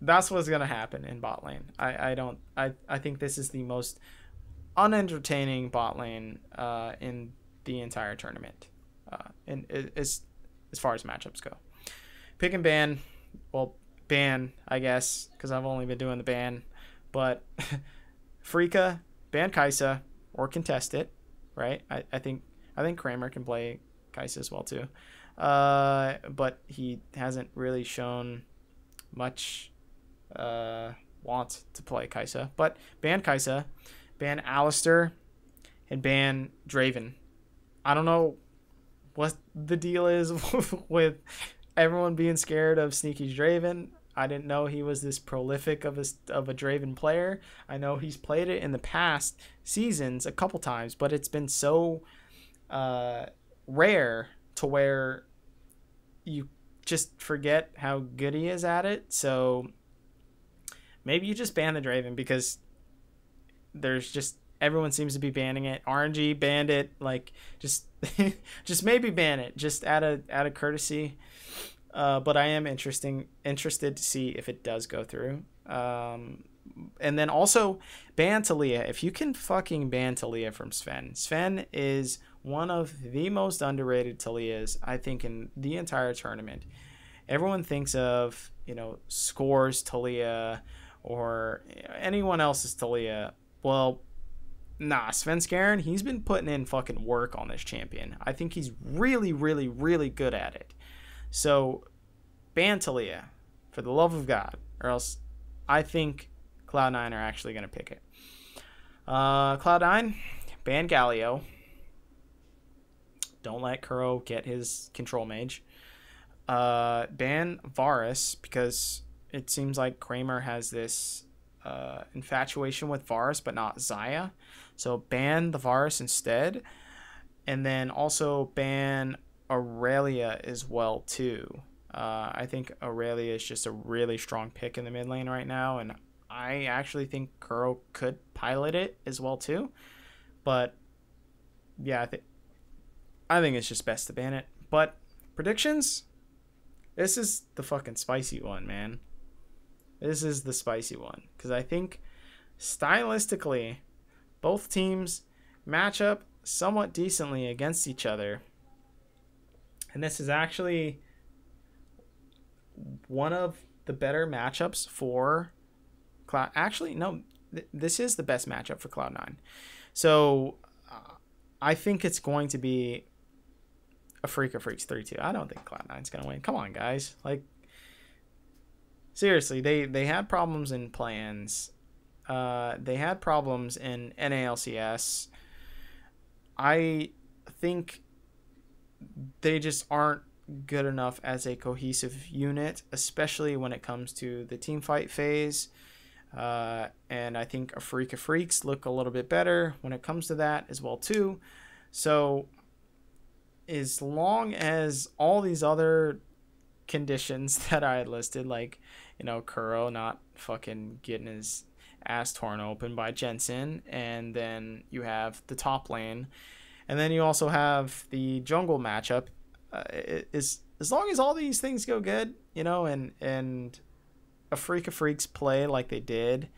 that's what's gonna happen in bot lane. I think this is the most unentertaining bot lane in the entire tournament, and as far as matchups go. Pick and ban, well, ban, I guess, because I've only been doing the ban, but Afrika, ban Kai'Sa or contest it, right? I think Kramer can play Kai'Sa as well too, but he hasn't really shown much want to play Kai'Sa. But ban Kai'Sa, ban Alistair, and ban Draven. I don't know what the deal is with everyone being scared of Sneaky's Draven. I didn't know he was this prolific of a Draven player. I know he's played it in the past seasons a couple times, but it's been so rare to where you just forget how good he is at it. So maybe you just ban the Draven, because there's just Everyone seems to be banning it. RNG banned it. Like, just just maybe ban it. Just out of courtesy. But I am interested to see if it does go through. And then also ban Talia. If you can fucking ban Talia from Sven. Sven is one of the most underrated Talias, I think, in the entire tournament. Everyone thinks of, Scores Talia or anyone else's Talia. Well, nah, Sven Skaren, he's been putting in fucking work on this champion. I think he's really, really, really good at it. So, ban Talia, for the love of God, or else I think Cloud9 are actually going to pick it. Cloud9, ban Galio. Don't let Kuro get his control mage. Ban Varus, because it seems like Kramer has this infatuation with Varus, but not Xayah. So ban the Varus instead. And then also ban Aurelia as well, too. I think Aurelia is just a really strong pick in the mid lane right now, and I actually think Kuro could pilot it as well, too. But, yeah, I think it's just best to ban it. But, predictions? This is the fucking spicy one, man. This is the spicy one. Because I think, stylistically, both teams match up somewhat decently against each other. And this is actually one of the better matchups for Cloud. Actually, no, this is the best matchup for Cloud9. So I think it's going to be a Freak of Freaks 3-2. I don't think Cloud9's going to win. Come on, guys. Like, seriously, they had problems in plans. They had problems in NALCS. I think they just aren't good enough as a cohesive unit, especially when it comes to the team fight phase. And I think a Freak of Freaks look a little bit better when it comes to that as well too. So as long as all these other conditions that I had listed, like, Kuro not fucking getting his ass torn open by Jensen, and then you have the top lane, and then you also have the jungle matchup, as long as all these things go good, and a Freak of Freaks play like they did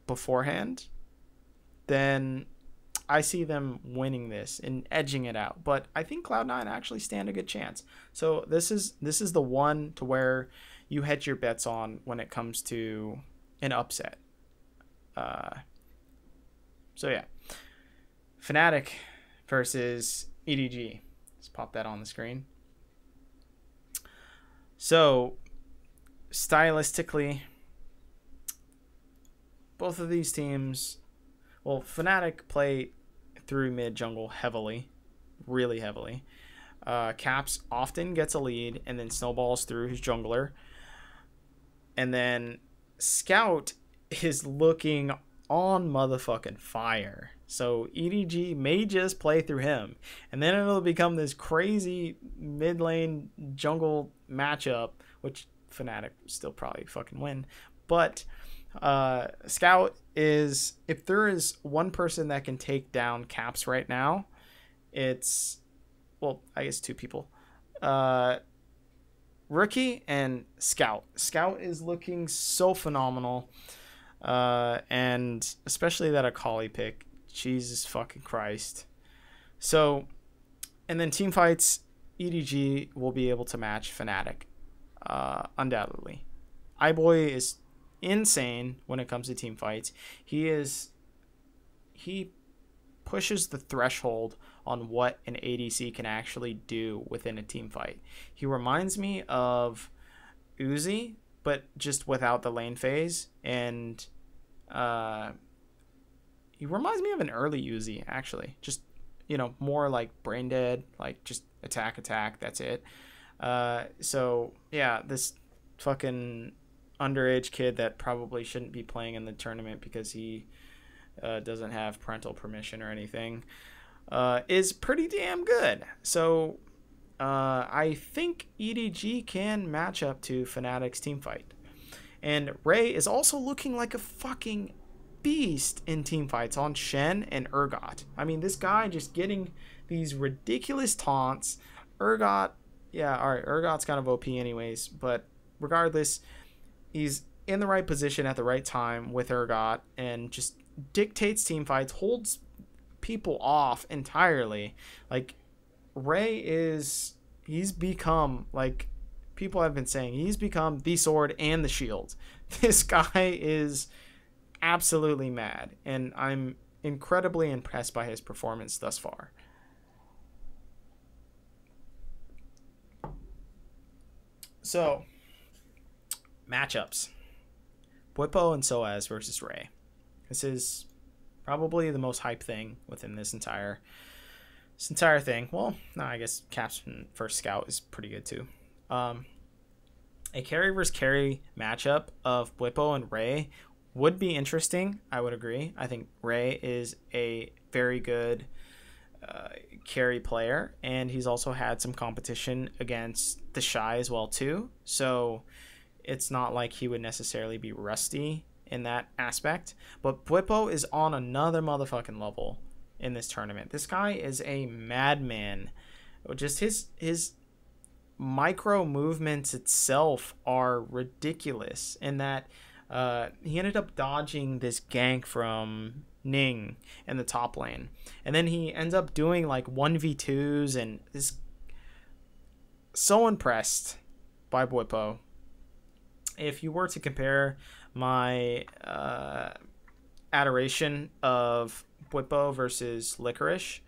beforehand, then I see them winning this and edging it out. But I think Cloud9 actually stand a good chance. So this is the one to where you hedge your bets on when it comes to an upset. So yeah, Fnatic versus EDG. Let's pop that on the screen. So stylistically, both of these teams, well, Fnatic play through mid jungle heavily, really heavily. Caps often gets a lead and then snowballs through his jungler. And then Scout is looking on motherfucking fire. So EDG may just play through him. And then it'll become this crazy mid lane jungle matchup, which Fnatic still probably fucking win. But Scout is, if there is one person that can take down Caps right now, it's, well, I guess two people. Rookie and Scout. Scout is looking so phenomenal. And especially that Akali pick. Jesus fucking Christ. So, and then team fights, EDG will be able to match Fnatic. Undoubtedly. iBoy is insane when it comes to team fights. He pushes the threshold on what an ADC can actually do within a team fight. He reminds me of Uzi, but just without the lane phase, and he reminds me of an early Uzi, actually. Just, more like brain dead, like just attack, that's it. So yeah, this fucking underage kid that probably shouldn't be playing in the tournament because he doesn't have parental permission or anything, is pretty damn good. So I think EDG can match up to Fnatic's team fight. And Ray is also looking like a fucking beast in team fights on Shen and Urgot. I mean, this guy just getting these ridiculous taunts. Urgot, yeah, all right, Urgot's kind of OP anyways, but regardless, he's in the right position at the right time with Urgot and just dictates team fights, holds people off entirely. Like, he's become, like people have been saying, he's become the sword and the shield. This guy is absolutely mad, and I'm incredibly impressed by his performance thus far. So, matchups. Bwipo and Soaz versus Ray. This is probably the most hype thing within this entire thing. Well, no, I guess Caps first Scout is pretty good too. A carry versus carry matchup of Bwipo and Ray would be interesting. I would agree. I think Ray is a very good carry player, and he's also had some competition against the Shy as well too. So it's not like he would necessarily be rusty in that aspect. But Bwipo is on another motherfucking level in this tournament. This guy is a madman. Just his micro movements itself are ridiculous in that he ended up dodging this gank from Ning in the top lane, and then he ends up doing like 1v2s, and is so impressed by Bwipo. If you were to compare my adoration of Bwipo versus Licorice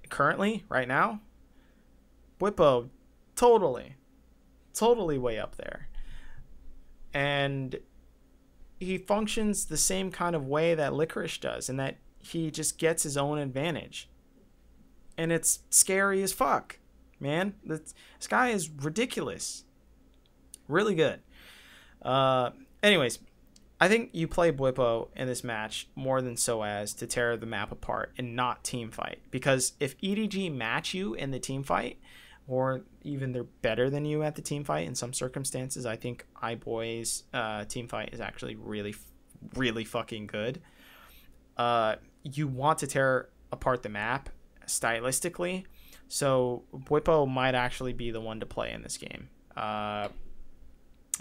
currently, right now, Bwipo totally way up there. And he functions the same kind of way that Licorice does, in that he just gets his own advantage. And it's scary as fuck, man. This guy is ridiculous. Really good. Anyways, I think you play Bwipo in this match more than Soaz to tear the map apart and not team fight. Because if EDG match you in the team fight, or even they're better than you at the team fight in some circumstances, I think iBoy's team fight is actually really fucking good. You want to tear apart the map stylistically, so Bwipo might actually be the one to play in this game.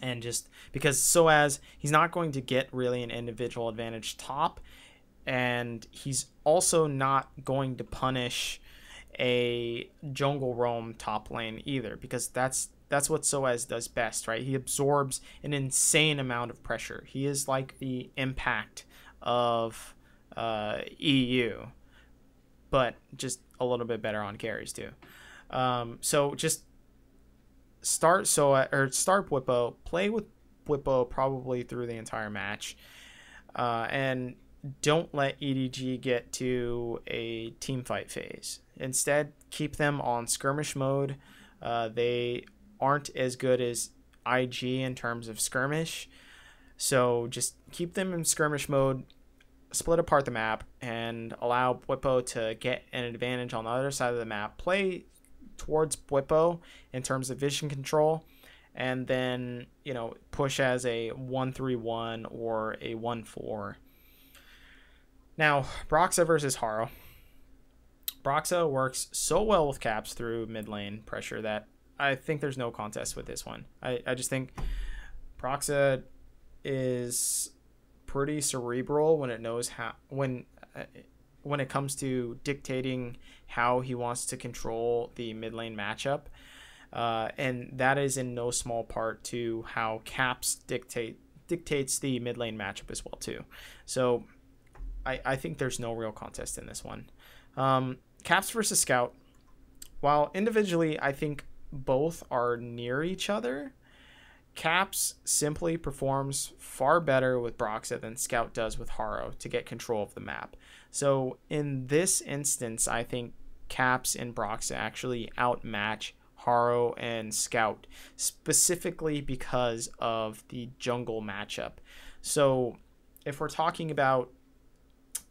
And just because Soaz, he's not going to get really an individual advantage top, and he's also not going to punish a jungle roam top lane either, because that's what Soaz does best, right? He absorbs an insane amount of pressure. He is like the impact of EU, but just a little bit better on carries too. So just start Bwipo, play with Bwipo probably through the entire match, and don't let EDG get to a team fight phase. Instead, keep them on skirmish mode. They aren't as good as IG in terms of skirmish, so just keep them in skirmish mode, split apart the map, and allow Bwipo to get an advantage on the other side of the map. Play towards Bwipo in terms of vision control, and then, push as a 1-3-1 or a 1-4. Now, Broxa versus Haro. Broxa works so well with Caps through mid lane pressure that I think there's no contest with this one. I just think Broxa is pretty cerebral when it knows how, when it comes to dictating how he wants to control the mid lane matchup, and that is in no small part to how Caps dictates the mid lane matchup as well too. So I think there's no real contest in this one. Caps versus Scout. While individually I think both are near each other, Caps simply performs far better with Broxa than Scout does with Haro to get control of the map. So in this instance, I think Caps and Broxa actually outmatch Haro and Scout, specifically because of the jungle matchup. So if we're talking about,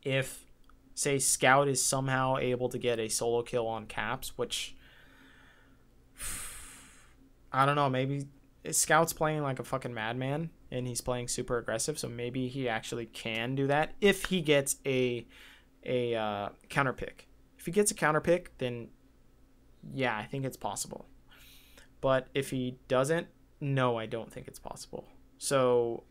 if, say, Scout is somehow able to get a solo kill on Caps, which, I don't know, maybe Scout's playing like a fucking madman and he's playing super aggressive. So maybe he actually can do that if he gets a counter pick. If he gets a counter pick, then yeah, I think it's possible. But if he doesn't, no, I don't think it's possible. So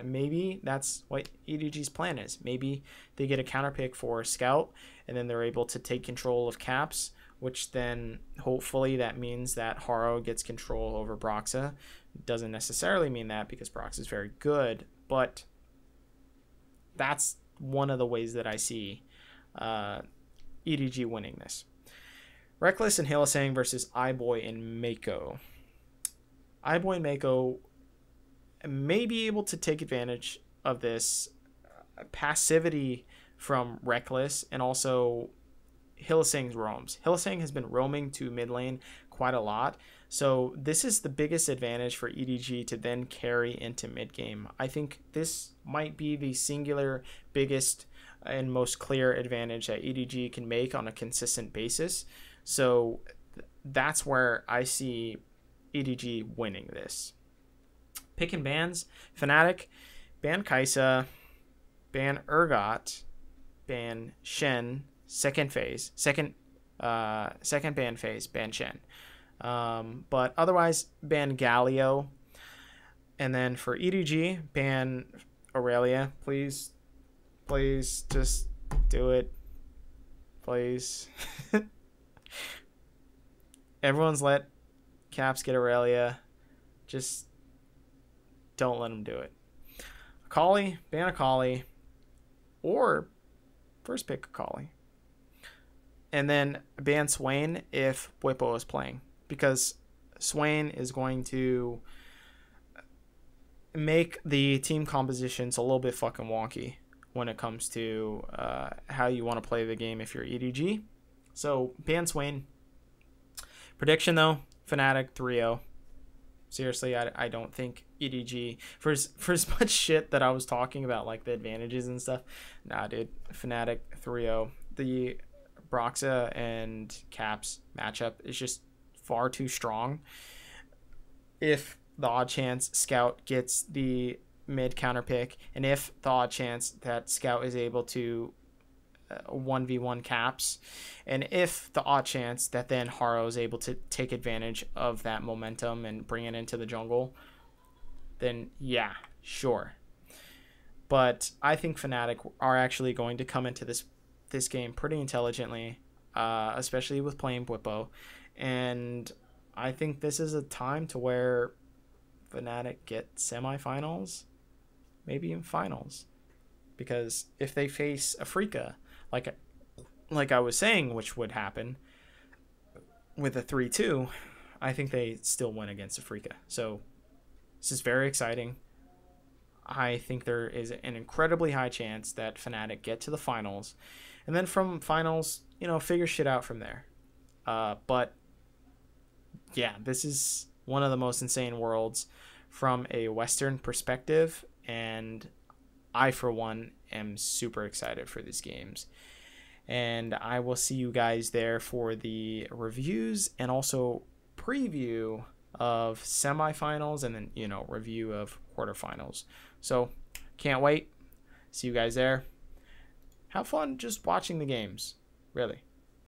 maybe that's what EDG's plan is. Maybe they get a counter pick for Scout, and then they're able to take control of Caps, which then hopefully that means that Haro gets control over Broxa. Doesn't necessarily mean that because Broxa is very good, but that's one of the ways that I see EDG winning this. Reckless and Hylissang versus iBoy and Mako. iBoy and Mako may be able to take advantage of this passivity from Reckless and also Hylissang's roams. Hylissang has been roaming to mid lane quite a lot, so this is the biggest advantage for EDG to then carry into mid game. I think this might be the singular biggest and most clear advantage that EDG can make on a consistent basis. So that's where I see EDG winning this. Picking bans: Fnatic, ban Kai'Sa, ban Urgot, ban Shen, second ban phase, ban Shen. But otherwise, ban Galio. And then for EDG, ban Aurelia. Please just do it. Please. Everyone's let Caps get Aurelia. Just don't let them do it. Akali, ban Akali. Or first pick Akali. And then ban Swain if Bwipo is playing. Because Swain is going to make the team compositions a little bit fucking wonky when it comes to how you want to play the game if you're EDG. So ban Swain. Prediction though, Fnatic 3-0. Seriously, I don't think EDG, for as much shit that I was talking about, like the advantages and stuff, nah, dude, Fnatic 3-0. The Broxa and Caps matchup is just far too strong. If the odd chance Scout gets the mid counter pick, and if the odd chance that Scout is able to 1v1 Caps, and if the odd chance that then Haro is able to take advantage of that momentum and bring it into the jungle, then yeah, sure. But I think Fnatic are actually going to come into this game pretty intelligently, especially with playing Bwipo, and I think this is a time to where Fnatic get semifinals, maybe even finals, because if they face Afrika, like I was saying, which would happen with a 3-2, I think they still win against Afrika. So this is very exciting. I think there is an incredibly high chance that Fnatic get to the finals, and then from finals, figure shit out from there. But yeah, this is one of the most insane worlds from a Western perspective, and I, for one, am super excited for these games. And I will see you guys there for the reviews and also preview of semifinals and then, review of quarterfinals. So can't wait. See you guys there. Have fun just watching the games, really.